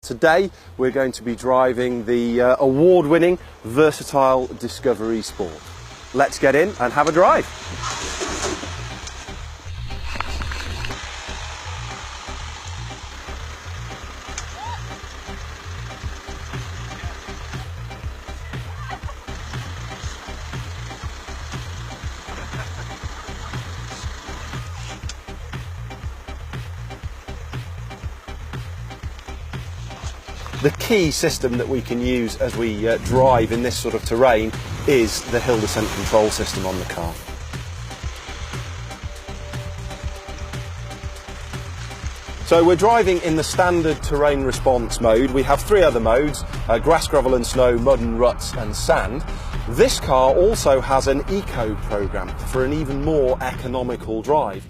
Today we're going to be driving the award-winning Versatile Discovery Sport. Let's get in and have a drive. The key system that we can use as we drive in this sort of terrain is the hill descent control system on the car. So we're driving in the standard terrain response mode. We have three other modes: grass, gravel and snow, mud and ruts and sand. This car also has an eco program for an even more economical drive.